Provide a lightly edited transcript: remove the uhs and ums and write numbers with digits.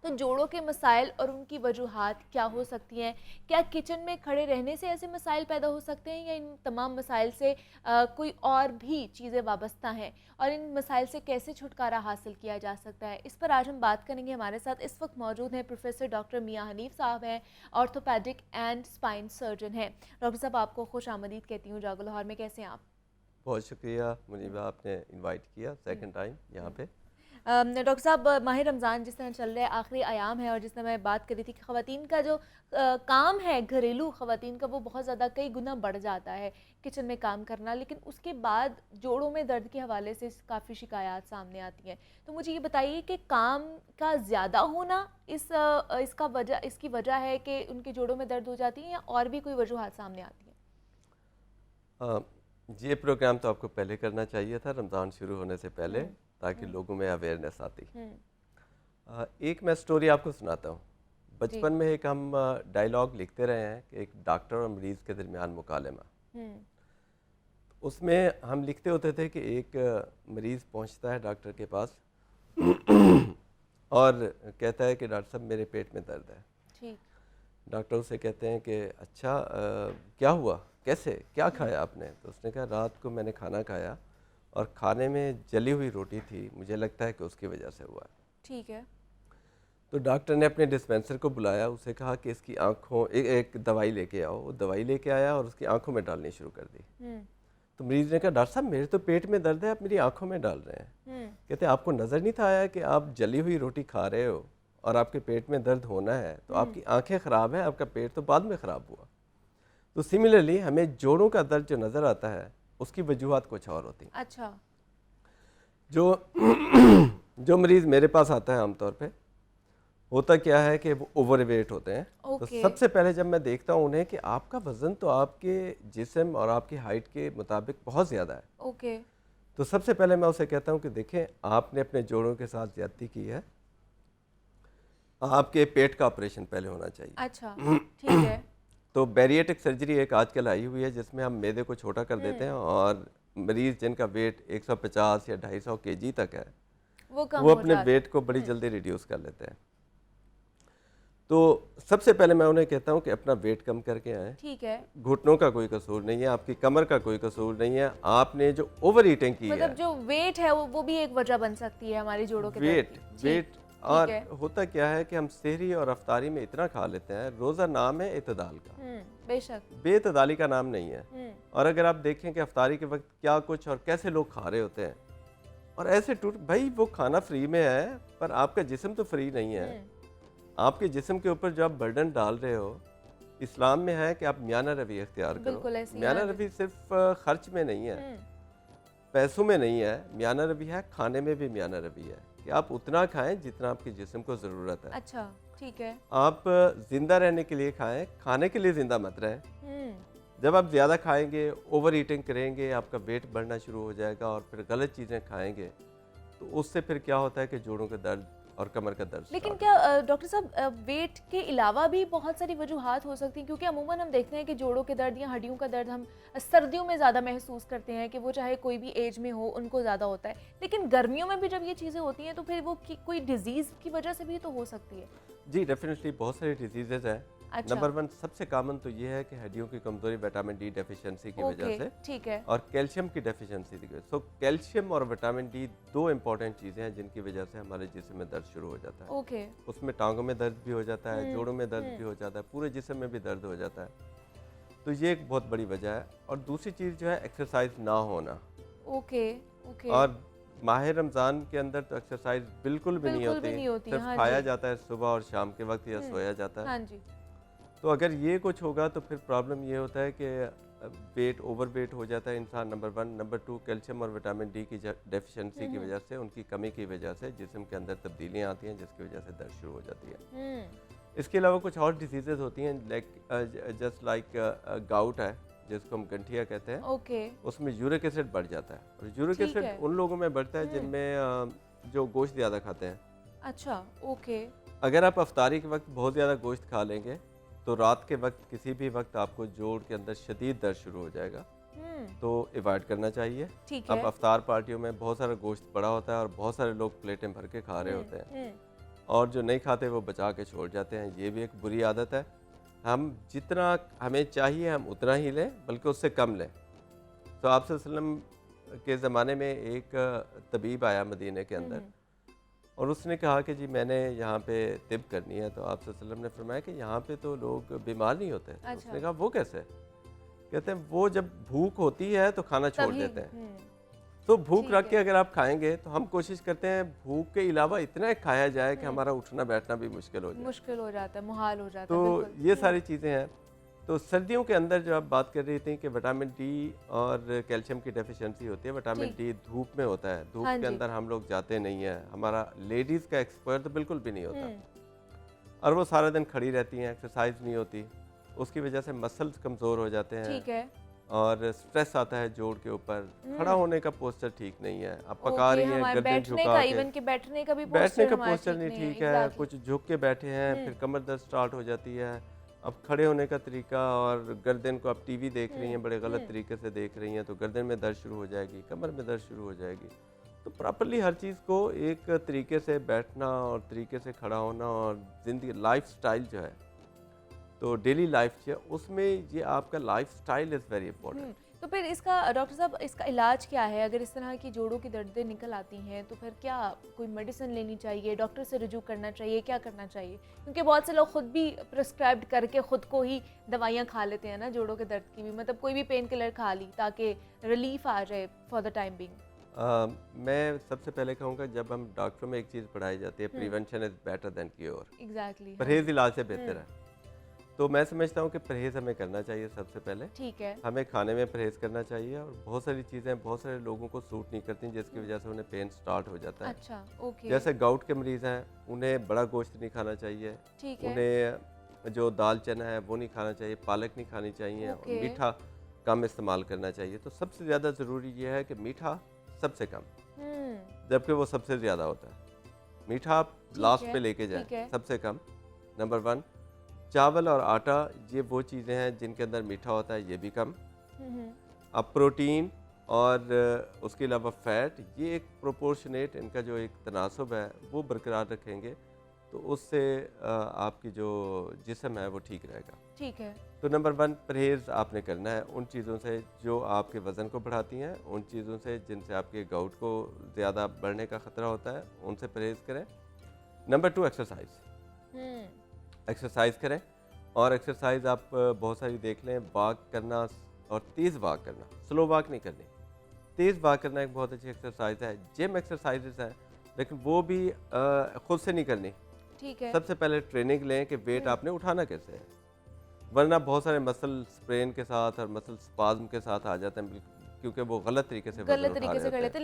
तो जोड़ों के मसाइल और उनकी वजूहात क्या हो सकती हैं? क्या किचन में खड़े रहने से ऐसे मसाइल पैदा हो सकते हैं, या इन तमाम मसाइल से कोई और भी चीज़ें वाबस्ता हैं, और इन मसाइल से कैसे छुटकारा हासिल किया जा सकता है? इस पर आज हम बात करेंगे। हमारे साथ इस वक्त मौजूद हैं प्रोफेसर डॉक्टर मियां हनीफ साहब हैं, ऑर्थोपेडिक एंड स्पाइन सर्जन हैं। डॉक्टर साहब, आपको खुश आमदीद कहती हूँ जागो लाहौर में। कैसे हैं आप? बहुत शुक्रिया मुनीबा, आपने इनवाइट किया सेकंड टाइम यहाँ पे। डॉक्टर साहब, माह रमज़ान जिस तरह चल रहा है, आखिरी आयाम है, और जिस तरह मैं बात करी थी कि ख़वातीन का जो काम है घरेलू ख़वातीन का, वो बहुत ज़्यादा कई गुना बढ़ जाता है किचन में काम करना, लेकिन उसके बाद जोड़ों में दर्द के हवाले से काफ़ी शिकायत सामने आती हैं। तो मुझे ये बताइए कि काम का ज़्यादा होना इसकी वजह है कि उनके जोड़ों में दर्द हो जाती है, या और भी कोई वजूहत सामने आती हैं? हाँ, ये प्रोग्राम तो आपको पहले करना चाहिए था, रमज़ान शुरू होने से पहले, हम्म। ताकि हम्म। लोगों में अवेयरनेस आती। हम्म। एक मैं स्टोरी आपको सुनाता हूँ। जी। बचपन में एक हम डायलॉग लिखते रहे हैं कि एक डॉक्टर और मरीज़ के दरमियान मुकालमा। हम्म। उसमें हम लिखते होते थे कि एक मरीज़ पहुँचता है डॉक्टर के पास और कहता है कि डॉक्टर साहब मेरे पेट में दर्द है। ठीक। डॉक्टर उसे कहते हैं कि अच्छा क्या हुआ, कैसे, क्या हम्म। खाया आपने? तो उसने कहा रात को मैंने खाना खाया और खाने में जली हुई रोटी थी, मुझे लगता है कि उसकी वजह से हुआ है। ठीक है। तो डॉक्टर ने अपने डिस्पेंसर को बुलाया, उसे कहा कि इसकी आँखों एक दवाई लेके आओ। वो दवाई लेके आया और उसकी आँखों में डालनी शुरू कर दी। हम्म। तो मरीज़ ने कहा डॉक्टर साहब मेरे तो पेट में दर्द है, आप मेरी आँखों में डाल रहे हैं। हम्म। कहते आपको नज़र नहीं था आया कि आप जली हुई रोटी खा रहे हो और आपके पेट में दर्द होना है, तो हम्म। आपकी आंखें ख़राब हैं, आपका पेट तो बाद में ख़राब हुआ। तो सिमिलरली हमें जोड़ों का दर्द जो नज़र आता है उसकी वजूहत कुछ और होती हैं। अच्छा। जो जो मरीज़ मेरे पास आता है आमतौर पे, होता क्या है कि वो ओवरवेट होते हैं। तो ओके। सबसे पहले जब मैं देखता हूँ उन्हें कि आपका वज़न तो आपके जिस्म और आपकी हाइट के मुताबिक बहुत ज़्यादा है, ओके। तो सबसे पहले मैं उसे कहता हूँ कि देखें आपने अपने जोड़ों के साथ ज़्यादती की है, आपके पेट का ऑपरेशन पहले होना अच्छा। चाहिए। ठीक है। तो बैरिएट्रिक सर्जरी एक आजकल आई हुई है जिसमें हम मैदे को छोटा कर देते हम्म। हैं और मरीज़ जिनका वेट 150 या 250 केजी तक है, वो कम वो हो अपने जाता वेट है। को बड़ी जल्दी रिड्यूस कर लेते हैं। तो सबसे पहले मैं उन्हें कहता हूँ कि अपना वेट कम करके आएँ। ठीक है। घुटनों का कोई कसूर नहीं है, आपकी कमर का कोई कसूर नहीं है, आपने जो ओवर ईटिंग की मतलब है। जो वेट है वो भी एक वजह बन सकती है हमारी जोड़ों के दर्द वेट की। जी। वेट ठीक और है। होता क्या है कि हम सेहरी और अफ्तारी में इतना खा लेते हैं, रोज़ा नाम है इतदाल का, बेशक। बेतदाली का नाम नहीं है। हम्म। और अगर आप देखें कि अफ्तारी के वक्त क्या कुछ और कैसे लोग खा रहे होते हैं, और ऐसे टूट भाई वो खाना फ्री में है पर आपका जिस्म तो फ्री नहीं है। हम्म। आपके जिस्म के ऊपर जो आप बर्डन डाल रहे हो, इस्लाम में है कि आप मियाना रवि इख्तियार करो। बिल्कुल ऐसी, मियाना हाँ जी। रवि सिर्फ खर्च में नहीं है, हम्म। पैसों में नहीं है, मियाना रवि है खाने में भी। मियाना रवि है कि आप उतना खाएं जितना आपके जिस्म को ज़रूरत है। अच्छा। ठीक है। आप ज़िंदा रहने के लिए खाएं, खाने के लिए ज़िंदा मत रहें। हम्म। जब आप ज़्यादा खाएंगे, ओवर ईटिंग करेंगे, आपका वेट बढ़ना शुरू हो जाएगा और फिर गलत चीज़ें खाएंगे, तो उससे फिर क्या होता है कि जोड़ों का दर्द और कमर का दर्द लेकिन स्टार्ट क्या होता है। डॉक्टर साहब, वेट के अलावा भी बहुत सारी वजूहात हो सकती हैं, क्योंकि अमूमन हम देखते हैं कि जोड़ों के दर्द या हड्डियों का दर्द हम सर्दियों में ज़्यादा महसूस करते हैं, कि वो चाहे कोई भी एज में हो उनको ज़्यादा होता है, लेकिन गर्मियों में भी जब ये चीज़ें होती हैं तो फिर वो कोई डिजीज़ की वजह से भी तो हो सकती है। जी डेफिनेटली बहुत सारी डिजीज़ेज़ हैं। अच्छा। नंबर वन सबसे कॉमन तो ये है कि हड्डियों की कमज़ोरी विटामिन डी डेफिशिएंसी की वजह ओके। से ठीक है। और कैल्शियम की डेफिशिएंसी की वजह से। सो कैल्शियम और विटामिन डी दो इंपॉर्टेंट चीज़ें हैं जिनकी वजह से हमारे जिस्म में दर्द शुरू हो जाता है। ओके। उसमें टांगों में दर्द भी हो जाता है, जोड़ों में दर्द भी हम्म। हो जाता है, पूरे जिस्म में भी दर्द हो जाता है। तो ये एक बहुत बड़ी वजह है। और दूसरी चीज़ जो है एक्सरसाइज ना होना। ओके। ओके। और माह रमज़ान के अंदर तो एक्सरसाइज बिल्कुल भी नहीं बिल्कुल भी होती, नहीं होती, सिर्फ हाँ खाया जी। जाता है सुबह और शाम के वक्त या सोया जाता है। हाँ जी। तो अगर ये कुछ होगा तो फिर प्रॉब्लम ये होता है कि वेट ओवर वेट हो जाता है इंसान, number one. Number two calcium और विटामिन डी की डेफिशिएंसी की वजह से, उनकी कमी की वजह से जिस्म के अंदर तब्दीलियाँ आती हैं जिसकी वजह से दर्द शुरू हो जाती है। इसके अलावा कुछ और डिजीज़ेज होती हैं जस्ट लाइक गाउट है जिसको हम गंठिया कहते हैं। ओके। उसमें यूरिक एसिड बढ़ जाता है और यूरिक ठीक एसिड है। उन लोगों में बढ़ता है जिनमें जो गोश्त ज़्यादा खाते हैं। अच्छा। ओके। अगर आप अफ्तारी के वक्त बहुत ज़्यादा गोश्त खा लेंगे तो रात के वक्त किसी भी वक्त आपको जोड़ के अंदर शदीद दर्द शुरू हो जाएगा, तो अवॉइड करना चाहिए। ठीक अब है। अफ्तार पार्टियों में बहुत सारा गोश्त पड़ा होता है और बहुत सारे लोग प्लेटें भर के खा रहे होते हैं, और जो नहीं खाते वो बचा के छोड़ जाते हैं। ये भी एक बुरी आदत है। हम जितना हमें चाहिए हम उतना ही लें, बल्कि उससे कम लें। तो आप वसल्लम के ज़माने में एक तबीब आया मदीने के अंदर और उसने कहा कि जी मैंने यहाँ पे तिब करनी है। तो आप वसल्लम ने फरमाया कि यहाँ पे तो लोग बीमार नहीं होते। तो अच्छा। उसने कहा वो कैसे? कहते हैं वो जब भूख होती है तो खाना छोड़ तभी देते हैं। तो भूख ठीक रख के है। अगर आप खाएंगे तो हम कोशिश करते हैं भूख के अलावा इतना खाया जाए कि हमारा उठना बैठना भी मुश्किल हो जाए। मुश्किल हो जाता है, मुहाल हो जाता है, तो बिल्कुल। ये सारी चीज़ें हैं। तो सर्दियों के अंदर जो आप बात कर रही थी कि विटामिन डी और कैल्शियम की डेफिशिएंसी होती है। विटामिन ठीक। डी धूप में होता है, धूप हाँ के जी। अंदर हम लोग जाते नहीं हैं। हमारा लेडीज़ का एक्सपोजर तो बिल्कुल भी नहीं होता हम्म, और वो सारा दिन खड़ी रहती हैं, एक्सरसाइज नहीं होती। उसकी वजह से मसल्स कमज़ोर हो जाते हैं ठीक है। और स्ट्रेस आता है जोड़ के ऊपर। खड़ा होने का पोस्चर ठीक नहीं है। अब पका ओके, रही हैं हमारे गर्दन बैठने झुका का, के, इवन कि बैठने का भी बैठने का हमारा पोस्चर नहीं है, ठीक है, एग्जैक्टली। कुछ झुक के बैठे हैं, फिर कमर दर्द स्टार्ट हो जाती है। अब खड़े होने का तरीका और गर्दन को आप टीवी देख रही हैं, बड़े गलत तरीके से देख रही हैं, तो गर्दन में दर्द शुरू हो जाएगी, कमर में दर्द शुरू हो जाएगी। तो प्रॉपरली हर चीज़ को एक तरीके से बैठना और तरीके से खड़ा होना और ज़िंदगी लाइफ स्टाइल जो है, तो डेली लाइफ जो है उसमें ये आपका life style is very important. तो फिर इसका डॉक्टर साहब इसका इलाज क्या है? अगर इस तरह की जोड़ों की दर्दें निकल आती हैं तो फिर क्या कोई मेडिसिन लेनी चाहिए, डॉक्टर से रुजू करना चाहिए, क्या करना चाहिए? क्योंकि बहुत से लोग खुद भी प्रिस्क्राइब्ड करके खुद को ही दवाइयाँ खा लेते हैं ना जोड़ों के दर्द की भी, मतलब कोई भी पेन किलर खा ली ताकि रिलीफ आ जाए फॉर द टाइम बिंग। मैं सबसे पहले कहूँगा जब हम डॉक्टरों में एक चीज़ पढ़ाई जाती है, prevention is better than cure. Exactly. परहेज़ इलाज से बेहतर है। तो मैं समझता हूँ कि परहेज़ हमें करना चाहिए सबसे पहले। ठीक है। हमें खाने में परहेज़ करना चाहिए और बहुत सारी चीज़ें बहुत सारे लोगों को सूट नहीं करती जिसकी वजह से उन्हें पेन स्टार्ट हो जाता है। अच्छा, ओके। जैसे गाउट के मरीज़ हैं, उन्हें बड़ा गोश्त नहीं खाना चाहिए, ठीक है। उन्हें जो दाल चना है वो नहीं खाना चाहिए, पालक नहीं खानी चाहिए और ओके। मीठा कम इस्तेमाल करना चाहिए। तो सबसे ज़्यादा ज़रूरी ये है कि मीठा सबसे कम, जबकि वो सबसे ज़्यादा होता है। मीठा आप लास्ट है, पे लेके ठीक है। जाएं, सबसे कम। नंबर 1 चावल और आटा, ये वो चीज़ें हैं जिनके अंदर मीठा होता है, ये भी कम। अब प्रोटीन और उसके अलावा फ़ैट, ये एक प्रोपोर्शनेट इनका जो एक तनासब है वो बरकरार रखेंगे तो उससे आपकी जो जिस्म है वो ठीक रहेगा। ठीक है। तो नंबर 1 परहेज़ आपने करना है उन चीज़ों से जो आपके वज़न को बढ़ाती हैं, उन चीज़ों से जिनसे आपके गाउट को ज़्यादा बढ़ने का ख़तरा होता है, उनसे परहेज़ करें। Number 2 exercise. एक्सरसाइज करें और एक्सरसाइज आप बहुत सारी देख लें, वॉक करना और तेज़ वॉक करना, स्लो वॉक नहीं करनी। तेज़ वॉक करना एक बहुत अच्छी एक्सरसाइज है। जिम एक्सरसाइजेस हैं लेकिन वो भी खुद से नहीं करनी। ठीक है। सबसे पहले ट्रेनिंग लें कि वेट आपने उठाना कैसे है, वरना बहुत सारे मसल स्प्रेन के साथ और मसल स्पाज्म के साथ आ जाते हैं क्योंकि वो गलत तरीके से वज़न गलत उठा तरीके रहे से कर होते हैं। लेते हैं।